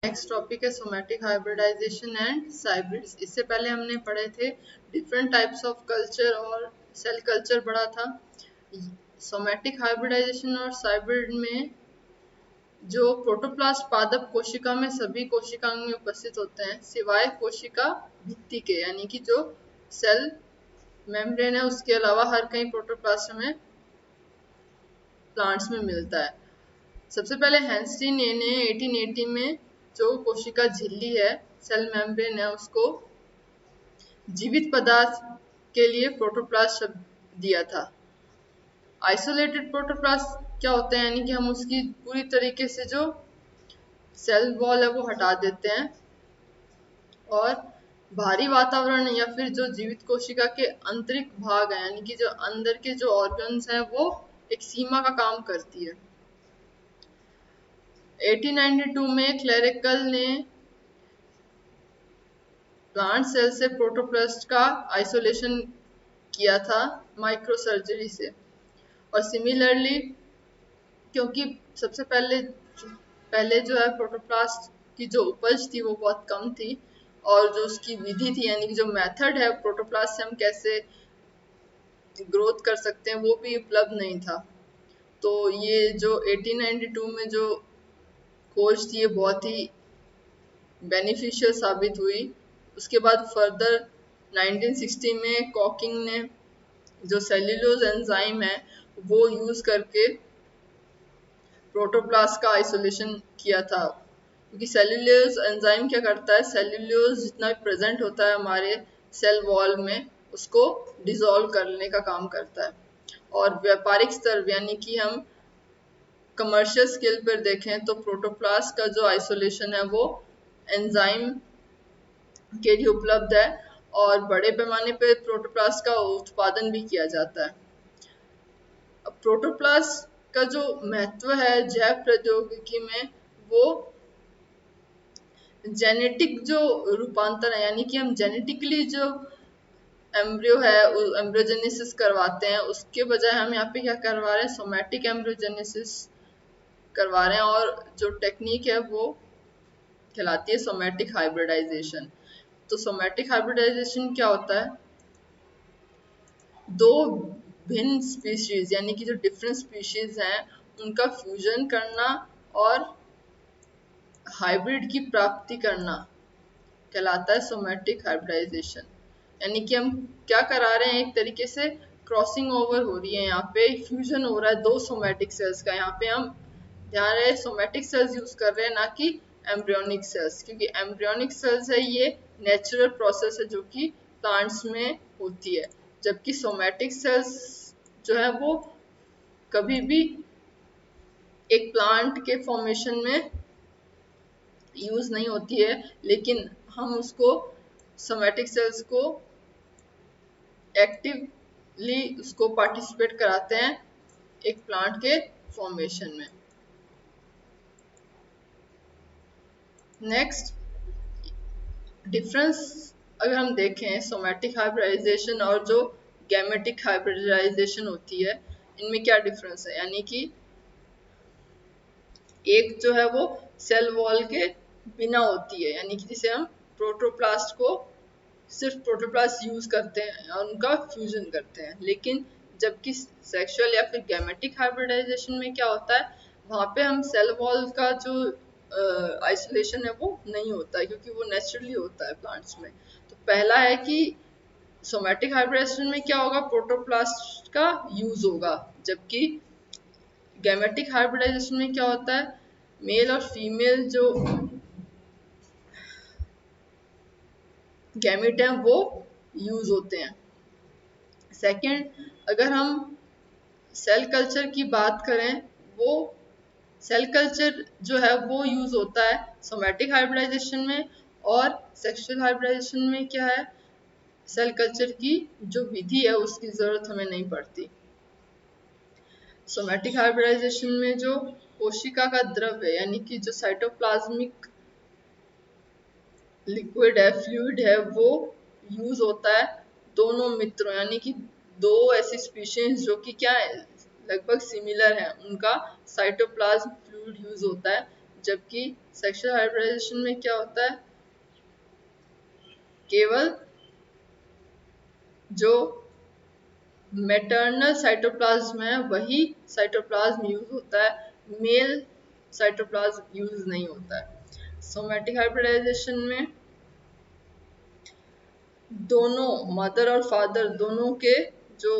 Next topic है somatic hybridization and hybrids. इससे पहले हमने पढ़े थे डिफरेंट टाइप्स ऑफ कल्चर और सेल कल्चर पढ़ा था। सोमैटिक हाइब्रिडाइजेशन और हाइब्रिड में जो प्रोटोप्लास्ट पादप कोशिका में सभी कोशिकाओं में उपस्थित होते हैं सिवाय कोशिका भित्ति के, यानी कि जो सेल मेम्ब्रेन है उसके अलावा हर कहीं प्रोटोप्लास्ट में प्लांट्स में मिलता है। सबसे पहले हेंस्टी ने 1880 में जो कोशिका झिल्ली है, सेल मेम्ब्रेन है, उसको जीवित पदार्थ के लिए प्रोटोप्लास्ट शब्द दिया था। आइसोलेटेड प्रोटोप्लास्ट क्या होते हैं, यानी कि हम उसकी पूरी तरीके से जो सेल वॉल है वो हटा देते हैं और बाहरी वातावरण या फिर जो जीवित कोशिका के आंतरिक भाग है, यानी कि जो अंदर के जो ऑर्गन्स हैं वो एक सीमा का काम करती है। 1892 में क्लेरिकल ने प्लांट सेल से प्रोटोप्लास्ट का आइसोलेशन किया था माइक्रो सर्जरी से। और सिमिलरली क्योंकि सबसे पहले जो है प्रोटोप्लास्ट की जो उपज थी वो बहुत कम थी और जो उसकी विधि थी, यानी कि जो मेथड है प्रोटोप्लास्ट से हम कैसे ग्रोथ कर सकते हैं वो भी उपलब्ध नहीं था। तो ये जो 1892 में जो खोज थी ये बहुत ही बेनिफिशियल साबित हुई। उसके बाद फर्दर 1960 में कॉकिंग ने जो सेल्यूलोज एंजाइम है वो यूज करके प्रोटोप्लास्ट का आइसोलेशन किया था। क्योंकि सेल्यूलोज एंजाइम क्या करता है, सेल्यूलोज जितना भी प्रेजेंट होता है हमारे सेल वॉल में उसको डिसॉल्व करने का काम करता है। और व्यापारिक स्तर यानी कि हम कमर्शियल स्केल पर देखें तो प्रोटोप्लास्ट का जो आइसोलेशन है वो एंजाइम के लिए उपलब्ध है और बड़े पैमाने पर प्रोटोप्लास्ट का उत्पादन भी किया जाता है। अब प्रोटोप्लास्ट का जो महत्व है जैव प्रौद्योगिकी में वो जेनेटिक जो रूपांतर है, यानी कि हम जेनेटिकली जो एम्ब्रियो है एम्ब्रियोजेनेसिस करवाते हैं उसके बजाय हम यहाँ पे क्या करवा रहे हैं, सोमैटिक एम्ब्रियोजेनेसिस करवा रहे हैं। और जो टेक्निक है वो कहलाती है सोमैटिक हाइब्रिडाइजेशन। तो सोमैटिक हाइब्रिडाइजेशन क्या होता है, दो भिन्न स्पीशीज यानी कि जो डिफरेंट स्पीशीज हैं उनका फ्यूजन करना और हाइब्रिड की प्राप्ति करना कहलाता है सोमैटिक हाइब्रिडाइजेशन। यानी कि हम क्या करा रहे हैं, एक तरीके से क्रॉसिंग ओवर हो रही है, यहाँ पे फ्यूजन हो रहा है दो सोमैटिक सेल्स का। यहाँ पे हम ध्यान रहे सोमैटिक सेल्स यूज कर रहे हैं ना कि एम्ब्रियोनिक सेल्स, क्योंकि एम्ब्रियोनिक सेल्स है ये नेचुरल प्रोसेस है जो कि प्लांट्स में होती है, जबकि सोमैटिक सेल्स जो है वो कभी भी एक प्लांट के फॉर्मेशन में यूज नहीं होती है, लेकिन हम उसको सोमैटिक सेल्स को एक्टिवली उसको पार्टिसिपेट कराते हैं एक प्लांट के फॉर्मेशन में। नेक्स्ट डिफरेंस अगर हम देखें सोमैटिक हाइब्रिडाइजेशन और जो गैमेटिक हाइब्रिडाइजेशन होती है इनमें क्या डिफरेंस है, यानी कि एक जो है वो सेल वॉल के बिना होती है, यानी कि जिसे हम प्रोटोप्लास्ट को सिर्फ प्रोटोप्लास्ट यूज करते हैं और उनका फ्यूजन करते हैं। लेकिन जबकि सेक्सुअल या फिर गैमेटिक हाइब्रिडाइजेशन में क्या होता है, वहाँ पे हम सेल वॉल का जो आइसोलेशन है वो नहीं होता है, क्योंकि वो नेचुरली होता है प्लांट्स में। तो पहला है कि सोमैटिक हाइब्रिडाइजेशन में क्या होगा, प्रोटोप्लास्ट का यूज होगा, जबकि गैमेटिक हाइब्रिडाइजेशन में क्या होता है, मेल और फीमेल जो गैमेट हैं वो यूज होते हैं। सेकंड, अगर हम सेल कल्चर की बात करें, वो सेल कल्चर जो है वो यूज होता है सोमैटिक हाइब्रिडाइजेशन में, और सेक्सुअल हाइब्रिडाइजेशन में क्या है, सेल कल्चर की जो विधि है उसकी जरूरत हमें नहीं पड़ती। सोमैटिक हाइब्रिडाइजेशन में जो कोशिका का द्रव है, यानी कि जो साइटोप्लाज्मिक लिक्विड है, फ्लूइड है, वो यूज होता है दोनों मित्रों, यानी कि दो ऐसी स्पीशीज जो कि क्या है लगभग सिमिलर है, उनका साइटोप्लाज्म फ्लूइड यूज होता है जबकि सेक्सुअल हाइब्रिडाइजेशन में क्या होता है, केवल जो मैटरनल साइटोप्लाज्म है वही साइटोप्लाज्म यूज होता है, मेल साइटोप्लाज्म यूज नहीं होता है। सोमैटिक हाइब्रिडाइजेशन में दोनों मदर और फादर दोनों के जो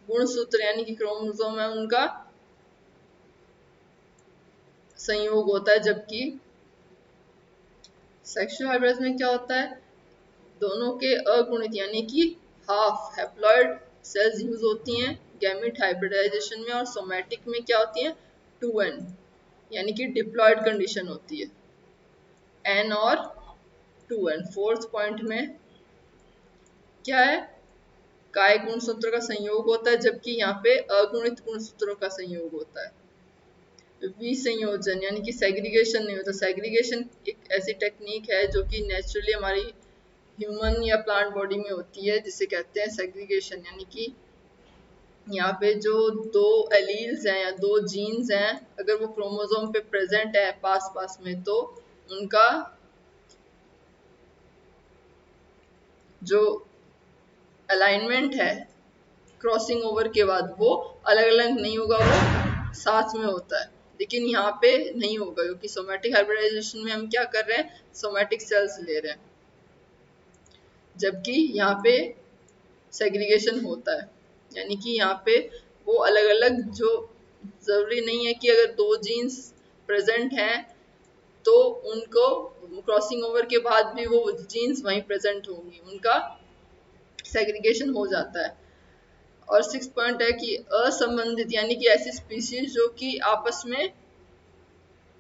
गुणसूत्र यानी कि क्रोमोसोम है उनका संयोग होता है, जबकि सेक्सुअल हाइब्रिडाइजेशन में क्या होता है, दोनों के अगुणित यानी कि हाफ हैप्लॉइड सेल्स यूज होती हैं गैमेट हाइब्रिडाइजेशन में, और सोमैटिक में क्या होती है 2n यानी कि डिप्लॉयड कंडीशन होती है, n और 2n। फोर्थ पॉइंट में क्या है, काय गुणसूत्र का संयोग होता है, जबकि यहाँ पे अगुणित गुणसूत्रों का संयोग होता है। विसंयोजन यानी कि सेग्रीगेशन नहीं होता। सेग्रीगेशन एक ऐसी टेक्निक है जो कि नेचुरली हमारी ह्यूमन या प्लांट बॉडी में होती है, जिसे कहते हैं सेग्रीगेशन, यानी कि यहाँ पे जो दो एलील्स हैं या दो जीन्स हैं, अगर वो क्रोमोसोम पे प्रेजेंट है पास पास में, तो उनका जो अलाइनमेंट है क्रॉसिंग ओवर के बाद वो अलग अलग नहीं होगा, वो साथ में होता है। लेकिन यहाँ पे नहीं होगा क्योंकि सोमैटिक हाइब्रिडाइजेशन में हम क्या कर रहे हैं, सोमैटिक सेल्स ले रहे हैं, जबकि यहाँ पे सेग्रीगेशन होता है। यानी कि यहाँ पे वो अलग अलग, जो जरूरी नहीं है कि अगर दो जीन्स प्रेजेंट हैं तो उनको क्रॉसिंग ओवर के बाद भी वो जीन्स वहीं प्रेजेंट होंगी, उनका सेग्रीगेशन हो जाता है। और सिक्स पॉइंट है कि असंबंधित यानी कि ऐसी स्पीशीज जो कि आपस में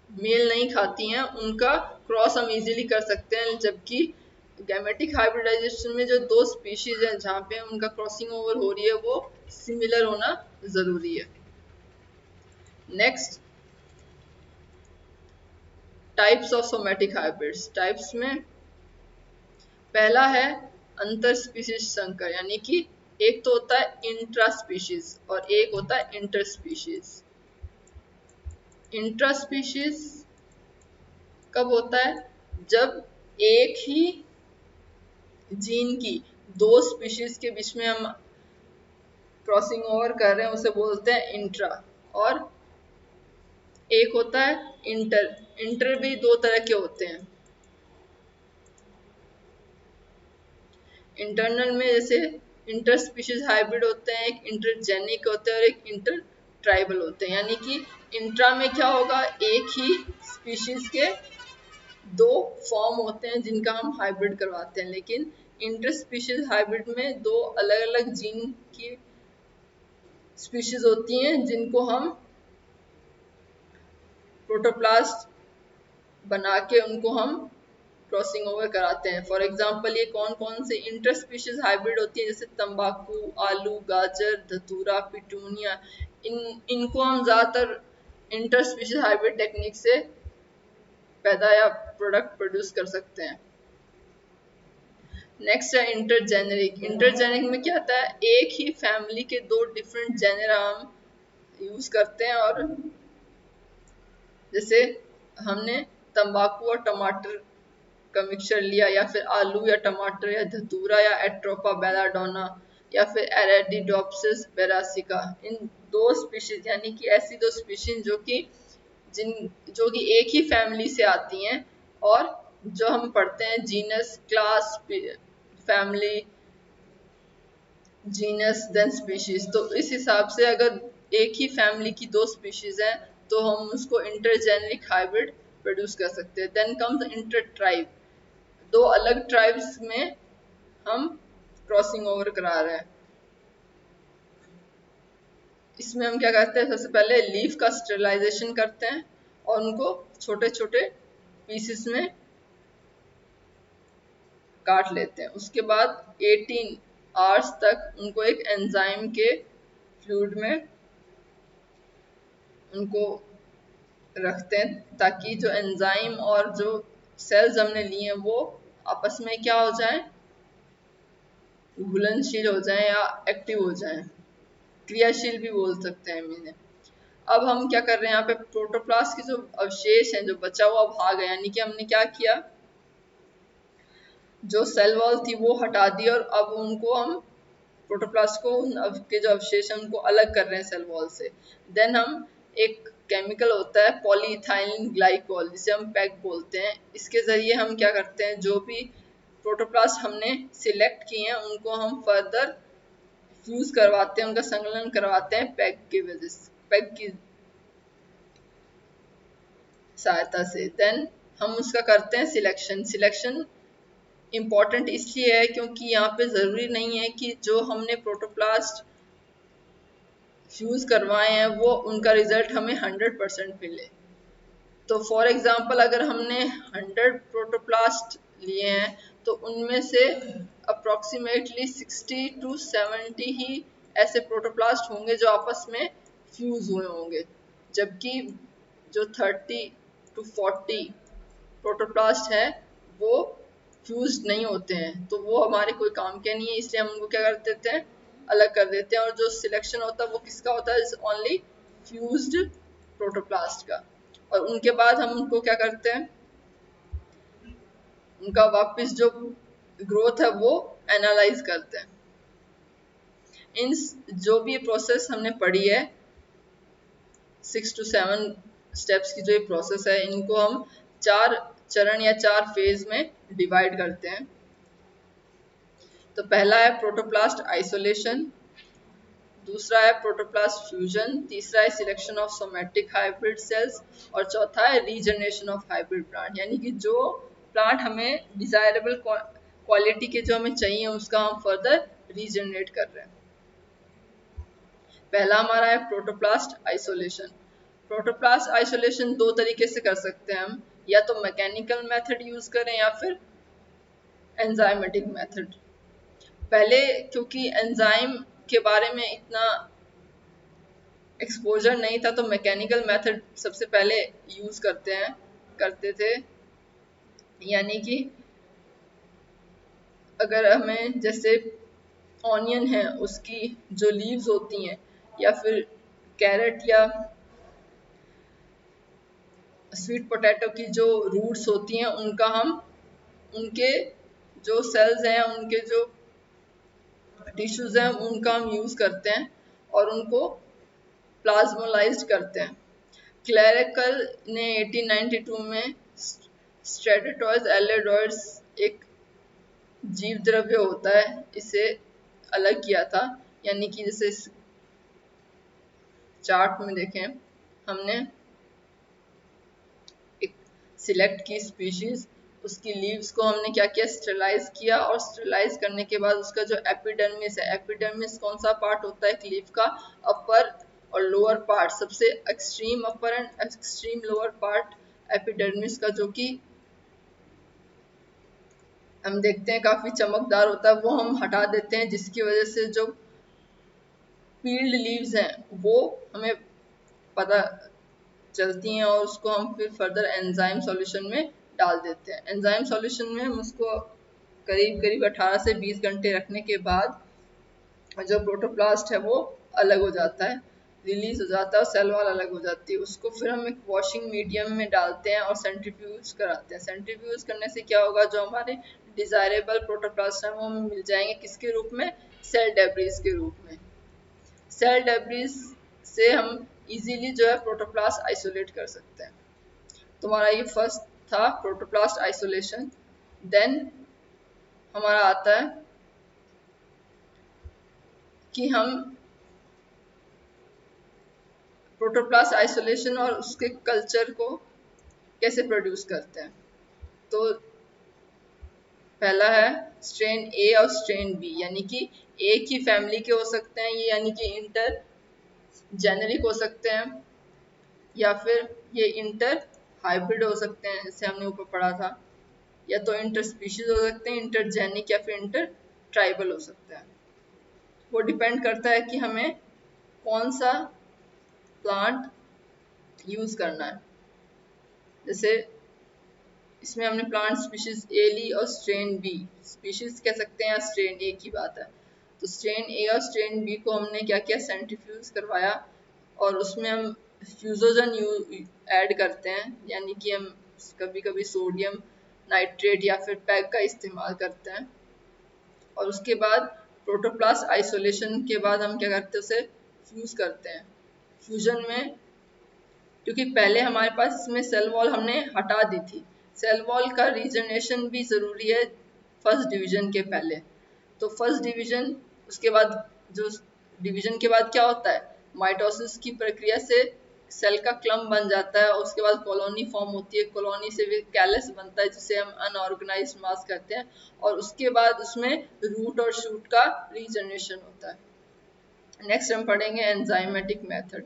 मेल नहीं खाती हैं, उनका क्रॉस हम इजीली कर सकते हैं, जबकि गैमेटिक हाइब्रिडाइजेशन में जो दो स्पीशीज हैं जहाँ पे उनका क्रॉसिंग ओवर हो रही है वो सिमिलर होना जरूरी है। Next, types of somatic hybrids. Types में पहला है अंतर स्पीशीज संकर, यानी कि एक तो होता है इंट्रा स्पीशीज और एक होता है इंटर स्पीशीज। इंट्रा स्पीशीज कब होता है, जब एक ही जीन की दो स्पीशीज के बीच में हम क्रॉसिंग ओवर कर रहे हैं, उसे बोलते हैं इंट्रा। और एक होता है इंटर। इंटर भी दो तरह के होते हैं, इंटरनल में जैसे इंटर स्पीशीज हाइब्रिड होते हैं, एक इंटरजेनिक होते हैं और एक इंटर ट्राइबल होते हैं। यानी कि इंट्रा में क्या होगा, एक ही स्पीशीज के दो फॉर्म होते हैं जिनका हम हाइब्रिड करवाते हैं, लेकिन इंटर स्पीशीज हाइब्रिड में दो अलग अलग जीन की स्पीशीज होती हैं जिनको हम प्रोटोप्लास्ट बना के उनको हम क्रॉसिंग ओवर कराते हैं। फॉर एग्जाम्पल, ये कौन कौन से इंटर स्पीशीज हाइब्रिड होती है, जैसे तंबाकू, आलू, गाजर, धतूरा, पिटूनिया, इनको हम ज्यादातर इंटर स्पीशीज हाइब्रिड टेक्निक से पैदा या प्रोडक्ट प्रोड्यूस कर सकते हैं। नेक्स्ट है इंटरजेनेरिक। इंटरजेनेरिक में क्या आता है, एक ही फैमिली के दो डिफरेंट जेनेरा हम यूज करते हैं, और जैसे हमने तंबाकू और टमाटर का मिक्सचर लिया, या फिर आलू या टमाटर या धतूरा या एट्रोपा बेलाडोना या फिर एरेडिडोप्सिस बेरासिका, इन दो स्पीशीज यानी कि ऐसी दो स्पीशीज जो कि एक ही फैमिली से आती हैं, और जो हम पढ़ते हैं genus, class, family, genus then species, तो इस हिसाब से अगर एक ही फैमिली की दो स्पीशीज हैं तो हम उसको इंटरजेनेरिक हाइब्रिड प्रोड्यूस कर सकते हैं। देन कम्स इंटर ट्राइब, दो अलग ट्राइब्स में हम क्रॉसिंग ओवर करा रहे हैं। इसमें हम क्या करते हैं, सबसे पहले लीफ का स्टेरिलाइजेशन करते हैं और उनको छोटे छोटे पीसेस में काट लेते हैं। उसके बाद 18 आवर्स तक उनको एक एंजाइम के फ्लूइड में उनको रखते हैं, ताकि जो एंजाइम और जो सेल्स हमने लिए हैं वो आपस में क्या हो जाए, घुलनशील हो जाए या एक्टिव हो जाए, क्रियाशील भी बोल सकते हैं हम इन्हें। अब हम क्या कर रहे हैं, यहाँ पे प्रोटोप्लास्ट के जो अवशेष हैं, जो बचा हुआ भाग है, यानी कि हमने क्या किया, जो सेल वॉल थी वो हटा दी और अब उनको हम प्रोटोप्लास्ट को के जो अवशेष हैं उनको अलग कर रहे हैं सेल वॉल से। देन हम एक केमिकल होता है पॉलीइथाइलिन ग्लाइकोल, जिसे हम पैक बोलते हैं, इसके जरिए हम क्या करते हैं, जो भी प्रोटोप्लास्ट हमने सिलेक्ट किए हैं उनको हम फर्दर फ्यूज करवाते हैं, उनका संलग्न करवाते हैं पैक की वजह से, पैक की सहायता से। देन हम उसका करते हैं सिलेक्शन। सिलेक्शन इम्पॉर्टेंट इसलिए है क्योंकि यहाँ पे ज़रूरी नहीं है कि जो हमने प्रोटोप्लास्ट फ्यूज करवाए हैं वो उनका रिजल्ट हमें 100% मिले। तो फॉर एग्जांपल अगर हमने 100 प्रोटोप्लास्ट लिए हैं तो उनमें से अप्रोक्सीमेटली 60 to 70 ही ऐसे प्रोटोप्लास्ट होंगे जो आपस में फ्यूज हुए होंगे, जबकि जो 30 to 40 प्रोटोप्लास्ट है वो फ्यूज नहीं होते हैं, तो वो हमारे कोई काम के नहीं है, इसलिए हम उनको क्या कर देते हैं, अलग कर देते हैं। और जो सिलेक्शन होता है वो किसका होता है, ओनली फ्यूज्ड प्रोटोप्लास्ट का। और उनके बाद हम उनको क्या करते हैं, उनका वापस जो ग्रोथ है वो एनालाइज करते हैं। इन जो भी प्रोसेस हमने पढ़ी है 6 to 7 स्टेप्स की जो ये प्रोसेस है, इनको हम 4 चरण या 4 फेज में डिवाइड करते हैं। तो पहला है प्रोटोप्लास्ट आइसोलेशन, दूसरा है प्रोटोप्लास्ट फ्यूजन, तीसरा है selection of somatic hybrid cells और चौथा है रीजनरेशन ऑफ हाइब्रिड प्लांट, यानी कि जो प्लांट हमें डिजायरेबल क्वालिटी के जो हमें चाहिए उसका हम फर्दर रीजनरेट कर रहे हैं। पहला हमारा है प्रोटोप्लास्ट आइसोलेशन। प्रोटोप्लास्ट आइसोलेशन दो तरीके से कर सकते हैं हम, या तो मैकेनिकल मेथड यूज करें या फिर एंजाइमेटिक मेथड। पहले क्योंकि एंजाइम के बारे में इतना एक्सपोजर नहीं था तो मैकेनिकल मेथड सबसे पहले यूज करते थे, यानी कि अगर हमें जैसे ऑनियन है उसकी जो लीव्स होती हैं या फिर कैरेट या स्वीट पोटैटो की जो रूट्स होती हैं उनका हम उनके जो सेल्स हैं उनके जो टिश्यूज हैं उनका हम यूज करते हैं और उनको प्लाज्मोलाइज्ड करते हैं। क्लेरेकल ने 1892 में स्ट्रेटोटॉयज एलेडॉयड्स एक जीव द्रव्य होता है इसे अलग किया था, यानी कि जैसे इस चार्ट में देखें हमने एक सिलेक्ट की स्पीशीज, उसकी लीव्स को हमने क्या किया, स्टेरलाइज किया और स्टेरलाइज करने के बाद उसका जो एपिडर्मिस है, एपिडर्मिस कौन सा पार्ट होता है एक लीफ का, अपर और लोअर पार्ट, सबसे extreme upper and extreme lower part epidermis का, जो कि हम देखते हैं काफी चमकदार होता है, वो हम हटा देते हैं, जिसकी वजह से जो पील्ड लीव्स हैं वो हमें पता चलती हैं और उसको हम फिर फर्दर एंजाइम सॉल्यूशन में डाल देते हैं। एंजाइम सॉल्यूशन में हम उसको करीब करीब 18 से 20 घंटे रखने के बाद जो प्रोटोप्लास्ट है वो अलग हो जाता है, रिलीज हो जाता है और सेल वॉल अलग हो जाती है। उसको फिर हम एक वॉशिंग मीडियम में डालते हैं और सेंट्रीफ्यूज कराते हैं। सेंट्रीफ्यूज करने से क्या होगा, जो हमारे डिजायरेबल प्रोटोप्लास्ट हैं वो हमें मिल जाएंगे किसके रूप में, सेल डेब्रिस के रूप में। सेल डेब्रिस से हम इजीली जो है प्रोटोप्लास्ट आइसोलेट कर सकते हैं। तुम्हारा ये फर्स्ट था प्रोटोप्लास्ट आइसोलेशन। देन हमारा आता है कि हम प्रोटोप्लास्ट आइसोलेशन और उसके कल्चर को कैसे प्रोड्यूस करते हैं। तो पहला है स्ट्रेन ए और स्ट्रेन बी, यानी कि एक ही फैमिली के हो सकते हैं ये, यानी कि इंटर जेनेरिक हो सकते हैं, या फिर ये इंटर हाइब्रिड हो सकते हैं जैसे हमने ऊपर पढ़ा था, या तो इंटर स्पीशीज हो सकते हैं, इंटर जेनिक या फिर इंटर ट्राइबल हो सकते हैं। वो डिपेंड करता है कि हमें कौन सा प्लांट यूज करना है। जैसे इसमें हमने प्लांट स्पीशीज ए ली और स्ट्रेन बी, स्पीशीज कह सकते हैं या स्ट्रेन, एक ही बात है। तो स्ट्रेन ए और स्ट्रेन बी को हमने क्या किया, सेंट्रीफ्यूज करवाया और उसमें हम फ्यूजोजन ऐड करते हैं, यानी कि हम कभी कभी सोडियम नाइट्रेट या फिर पैग का इस्तेमाल करते हैं। और उसके बाद प्रोटोप्लास्ट आइसोलेशन के बाद हम क्या करते हैं, उसे फ्यूज करते हैं। फ्यूजन में क्योंकि पहले हमारे पास इसमें सेल वॉल हमने हटा दी थी, सेल वॉल का रीजनरेशन भी ज़रूरी है फर्स्ट डिवीजन के पहले। तो फर्स्ट डिवीजन, उसके बाद जो डिवीजन के बाद क्या होता है, माइटोसिस की प्रक्रिया से सेल का क्लम बन जाता है और उसके बाद कॉलोनी फॉर्म होती है, कॉलोनी से भी कैलस बनता है जिसे हम अनऑर्गेनाइज मास कहते हैं, और उसके बाद उसमें रूट और शूट का रीजनरेशन होता है। नेक्स्ट हम पढ़ेंगे एंजाइमेटिक मेथड।